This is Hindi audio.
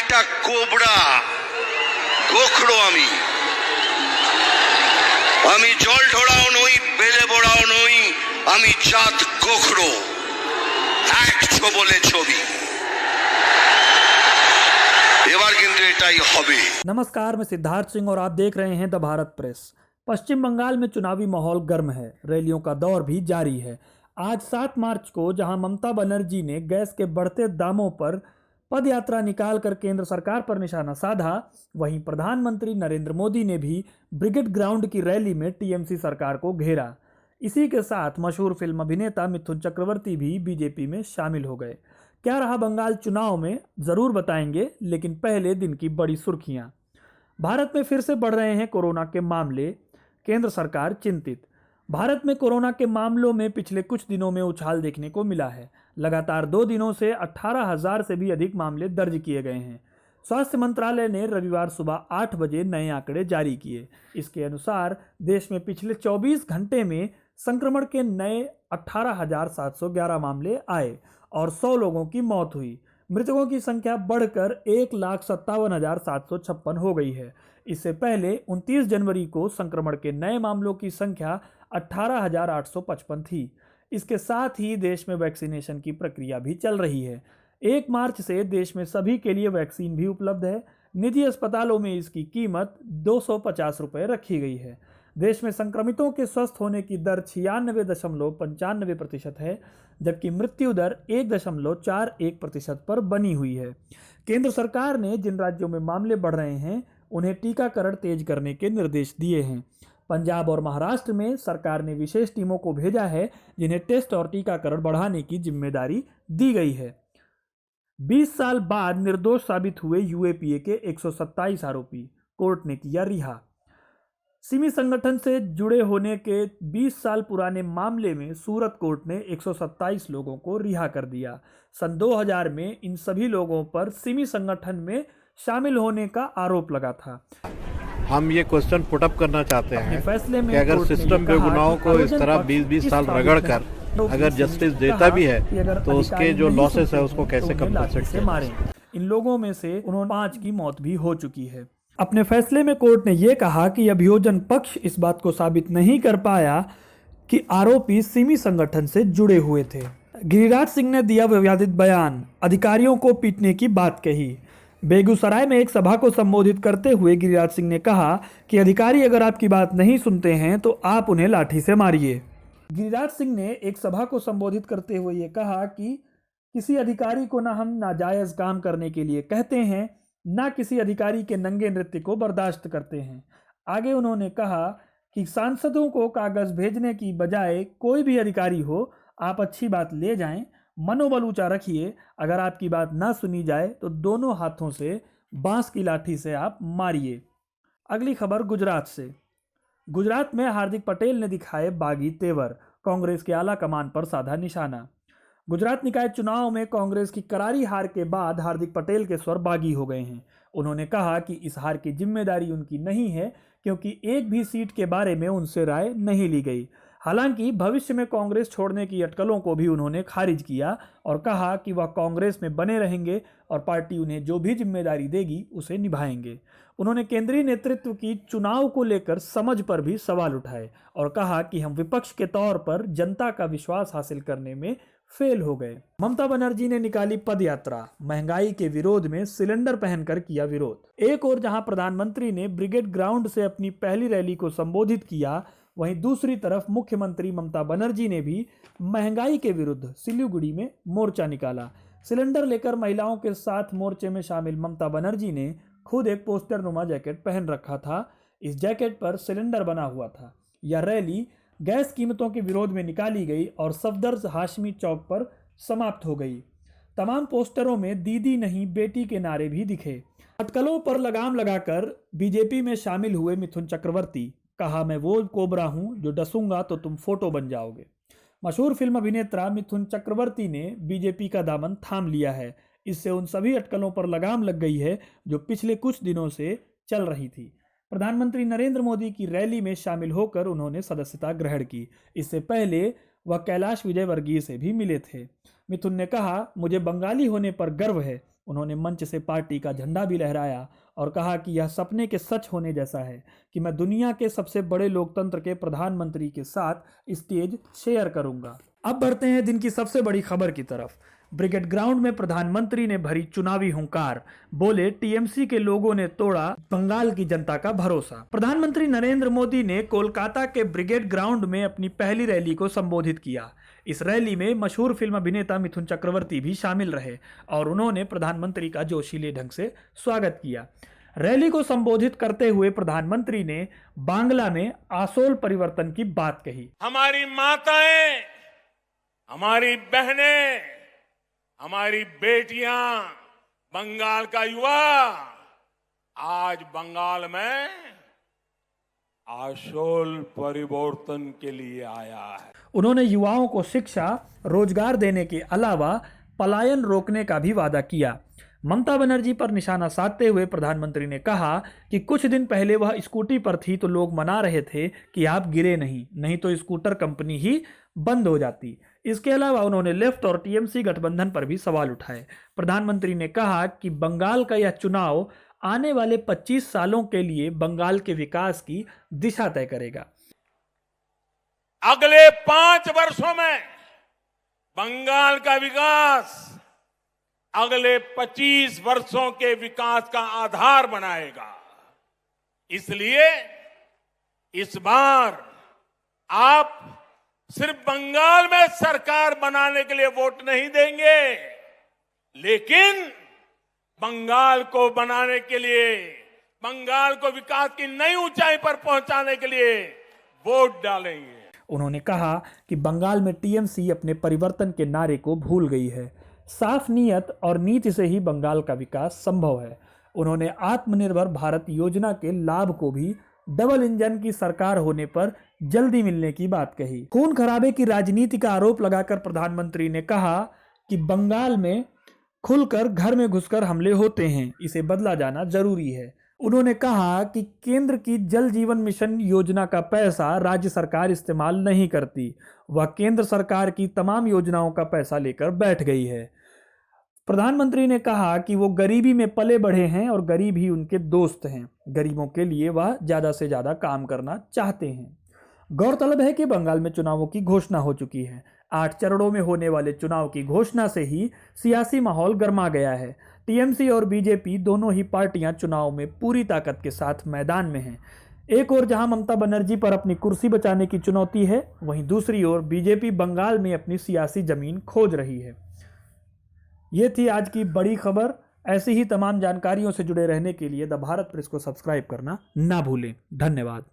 একটা কোবরা গোখরো। আমি জল ঢোড়াও নই, বেলে বোড়াও নই, আমি জাত গোখরো, এক বলে ছবি। এবার কিন্তু এটাই হবে। नमस्कार, मैं सिद्धार्थ सिंह और आप देख रहे हैं द भारत प्रेस। पश्चिम बंगाल में चुनावी माहौल गर्म है, रैलियों का दौर भी जारी है। आज 7 मार्च को जहां ममता बनर्जी ने गैस के बढ़ते दामों पर पदयात्रा निकालकर केंद्र सरकार पर निशाना साधा, वहीं प्रधानमंत्री नरेंद्र मोदी ने भी ब्रिगेड ग्राउंड की रैली में टीएमसी सरकार को घेरा। इसी के साथ मशहूर फिल्म अभिनेता मिथुन चक्रवर्ती भी बीजेपी में शामिल हो गए। क्या रहा बंगाल चुनाव में, जरूर बताएंगे, लेकिन पहले दिन की बड़ी सुर्खियां। भारत में फिर से बढ़ रहे हैं कोरोना के मामले, केंद्र सरकार चिंतित। भारत में कोरोना के मामलों में पिछले कुछ दिनों में उछाल देखने को मिला है। लगातार 2 दिनों से 18,000 से भी अधिक मामले दर्ज किए गए हैं। स्वास्थ्य मंत्रालय ने रविवार सुबह 8 बजे नए आंकड़े जारी किए। इसके अनुसार देश में पिछले 24 घंटे में संक्रमण के नए 18,711 मामले आए और 100 लोगों की मौत हुई। मृतकों की संख्या बढ़कर 1,57,756 हो गई है। इससे पहले 29 जनवरी को संक्रमण के नए मामलों की संख्या 18,855 थी। इसके साथ ही देश में वैक्सीनेशन की प्रक्रिया भी चल रही है। 1 मार्च से देश में सभी के लिए वैक्सीन भी उपलब्ध है। निजी अस्पतालों में इसकी कीमत 250 रुपये रखी गई है। देश में संक्रमितों के स्वस्थ होने की दर 96.95% है, जबकि मृत्यु दर 1.41% पर बनी हुई है। केंद्र सरकार ने जिन राज्यों में मामले बढ़ रहे हैं, उन्हें टीकाकरण तेज करने के निर्देश दिए हैं। पंजाब और महाराष्ट्र में सरकार ने विशेष टीमों को भेजा है, जिन्हें टेस्ट और टीकाकरण बढ़ाने की जिम्मेदारी दी गई है। 20 साल बाद निर्दोष साबित हुए यूएपीए के 127 आरोपी, कोर्ट ने किया रिहा। सिमी संगठन से जुड़े होने के 20 साल पुराने मामले में सूरत कोर्ट ने 127 लोगों को रिहा कर दिया। सन 2000 में इन सभी लोगों पर सिमी संगठन में शामिल होने का आरोप लगा था। हम ये क्वेश्चन पुटअप करना चाहते हैं फैसले में कि अगर सिस्टम के गुनाहों को इस तरह 20-20 साल रगड़ कर अगर जस्टिस देता भी है तो उसके जो लॉसेस है उसको कैसे कंपनसेट मारें। इन लोगों में से उन्होंने 5 की मौत भी हो चुकी है। अपने फैसले में कोर्ट ने यह कहा कि अभियोजन पक्ष इस बात को साबित नहीं कर पाया कि आरोपी सिमी संगठन से जुड़े हुए थे। गिरिराज सिंह ने दिया विवादित बयान, अधिकारियों को पीटने की बात कही। बेगूसराय में एक सभा को संबोधित करते हुए गिरिराज सिंह ने कहा कि अधिकारी अगर आपकी बात नहीं सुनते हैं तो आप उन्हें लाठी से मारिए। गिरिराज सिंह ने एक सभा को संबोधित करते हुए ये कहा कि किसी अधिकारी को ना हम नाजायज काम करने के लिए कहते हैं, ना किसी अधिकारी के नंगे नृत्य को बर्दाश्त करते हैं। आगे उन्होंने कहा कि सांसदों को कागज भेजने की बजाय कोई भी अधिकारी हो, आप अच्छी बात ले जाएं, मनोबल ऊंचा रखिए। अगर आपकी बात ना सुनी जाए तो दोनों हाथों से बांस की लाठी से आप मारिए। अगली खबर गुजरात से। गुजरात में हार्दिक पटेल ने दिखाए बागी तेवर, कांग्रेस के आला कमान पर साधा निशाना। गुजरात निकाय चुनाव में कांग्रेस की करारी हार के बाद हार्दिक पटेल के स्वर बागी हो गए हैं। उन्होंने कहा कि इस हार की जिम्मेदारी उनकी नहीं है, क्योंकि एक भी सीट के बारे में उनसे राय नहीं ली गई। हालांकि भविष्य में कांग्रेस छोड़ने की अटकलों को भी उन्होंने खारिज किया और कहा कि वह कांग्रेस में बने रहेंगे और पार्टी उन्हें जो भी जिम्मेदारी देगी उसे निभाएंगे। उन्होंने केंद्रीय नेतृत्व की चुनाव को लेकर समझ पर भी सवाल उठाए और कहा कि हम विपक्ष के तौर पर जनता का विश्वास हासिल करने में फेल हो गए। ममता बनर्जी ने निकाली पदयात्रा, महंगाई के विरोध में सिलेंडर पहनकर किया विरोध। एक और जहां प्रधानमंत्री ने ब्रिगेड ग्राउंड से अपनी पहली रैली को संबोधित किया, वहीं दूसरी तरफ मुख्यमंत्री ममता बनर्जी ने भी महंगाई के विरुद्ध सिलीगुड़ी में मोर्चा निकाला। सिलेंडर लेकर महिलाओं के साथ मोर्चे में शामिल ममता बनर्जी ने खुद एक पोस्टर नुमा जैकेट पहन रखा था। इस जैकेट पर सिलेंडर बना हुआ था। यह रैली गैस कीमतों के विरोध में निकाली गई और सफदर हाशमी चौक पर समाप्त हो गई। तमाम पोस्टरों में दीदी नहीं बेटी के नारे भी दिखे। अटकलों पर लगाम लगाकर बीजेपी में शामिल हुए मिथुन चक्रवर्ती, कहा मैं वो कोबरा हूं जो डसूंगा तो तुम फोटो बन जाओगे। मशहूर फिल्म अभिनेता मिथुन चक्रवर्ती ने बीजेपी का दामन थाम लिया है। इससे उन सभी अटकलों पर लगाम लग गई है जो पिछले कुछ दिनों से चल रही थी। प्रधानमंत्री नरेंद्र मोदी की रैली में शामिल होकर उन्होंने सदस्यता ग्रहण की। इससे पहले वह कैलाश विजयवर्गीय से भी मिले थे। मिथुन ने कहा, मुझे बंगाली होने पर गर्व है, उन्होंने मंच से पार्टी का झंडा भी लहराया और कहा कि यह सपने के सच होने जैसा है कि मैं दुनिया के सबसे बड़े लोकतंत्र के प्रधानमंत्री के साथ स्टेज शेयर करूंगा। अब बढ़ते हैं दिन की सबसे बड़ी खबर की तरफ। ब्रिगेड ग्राउंड में प्रधानमंत्री ने भरी चुनावी हुंकार, बोले टीएमसी के लोगों ने तोड़ा बंगाल की जनता का भरोसा। प्रधानमंत्री नरेंद्र मोदी ने कोलकाता के ब्रिगेड ग्राउंड में अपनी पहली रैली को संबोधित किया। इस रैली में मशहूर फिल्म अभिनेता मिथुन चक्रवर्ती भी शामिल रहे और उन्होंने प्रधानमंत्री का जोशीले ढंग से स्वागत किया। रैली को संबोधित करते हुए प्रधानमंत्री ने बांग्ला में आसोल परिवर्तन की बात कही। हमारी माताएं, हमारी बहनें, हमारी बेटियां, बंगाल का युवा आज बंगाल में आशोल परिवर्तन के लिए आया है। उन्होंने युवाओं को शिक्षा, रोजगार देने के अलावा पलायन रोकने का भी वादा किया। ममता बनर्जी पर निशाना साधते हुए प्रधानमंत्री ने कहा कि कुछ दिन पहले वह स्कूटी पर थी तो लोग मना रहे थे कि आप गिरे नहीं तो स्कूटर कंपनी ही बंद हो जाती। इसके अलावा उन्होंने लेफ्ट और टीएमसी गठबंधन पर भी सवाल उठाए। प्रधानमंत्री ने कहा कि बंगाल का यह चुनाव आने वाले 25 सालों के लिए बंगाल के विकास की दिशा तय करेगा। अगले 5 वर्षों में बंगाल का विकास अगले 25 वर्षों के विकास का आधार बनाएगा। इसलिए इस बार आप सिर्फ बंगाल में सरकार बनाने के लिए वोट नहीं देंगे, लेकिन बंगाल को बनाने के लिए, बंगाल को विकास की नई ऊंचाई पर पहुंचाने के लिए वोट डालेंगे। उन्होंने कहा कि बंगाल में टीएमसी अपने परिवर्तन के नारे को भूल गई है। साफ नीयत और नीति से ही बंगाल का विकास संभव है। उन्होंने आत्मनिर्भर भारत योजना के लाभ को भी डबल इंजन की सरकार होने पर जल्दी मिलने की बात कही। खून खराबे की राजनीति का आरोप लगाकर प्रधानमंत्री ने कहा कि बंगाल में खुलकर घर में घुसकर हमले होते हैं, इसे बदला जाना जरूरी है। उन्होंने कहा कि केंद्र की जल जीवन मिशन योजना का पैसा राज्य सरकार इस्तेमाल नहीं करती, वह केंद्र सरकार की तमाम योजनाओं का पैसा लेकर बैठ गई है। प्रधानमंत्री ने कहा कि वो गरीबी में पले बढ़े हैं और गरीब ही उनके दोस्त हैं। गरीबों के लिए वह ज्यादा से ज्यादा काम करना चाहते हैं। गौरतलब है कि बंगाल में चुनावों की घोषणा हो चुकी है। 8 चरणों में होने वाले चुनाव की घोषणा से ही सियासी माहौल गर्मा गया है। टीएमसी और बीजेपी दोनों ही पार्टियां चुनाव में पूरी ताकत के साथ मैदान में हैं। एक ओर जहां ममता बनर्जी पर अपनी कुर्सी बचाने की चुनौती है, वहीं दूसरी ओर बीजेपी बंगाल में अपनी सियासी जमीन खोज रही है। ये थी आज की बड़ी खबर। ऐसी ही तमाम जानकारियों से जुड़े रहने के लिए द भारत प्रेस को सब्सक्राइब करना ना भूलें। धन्यवाद।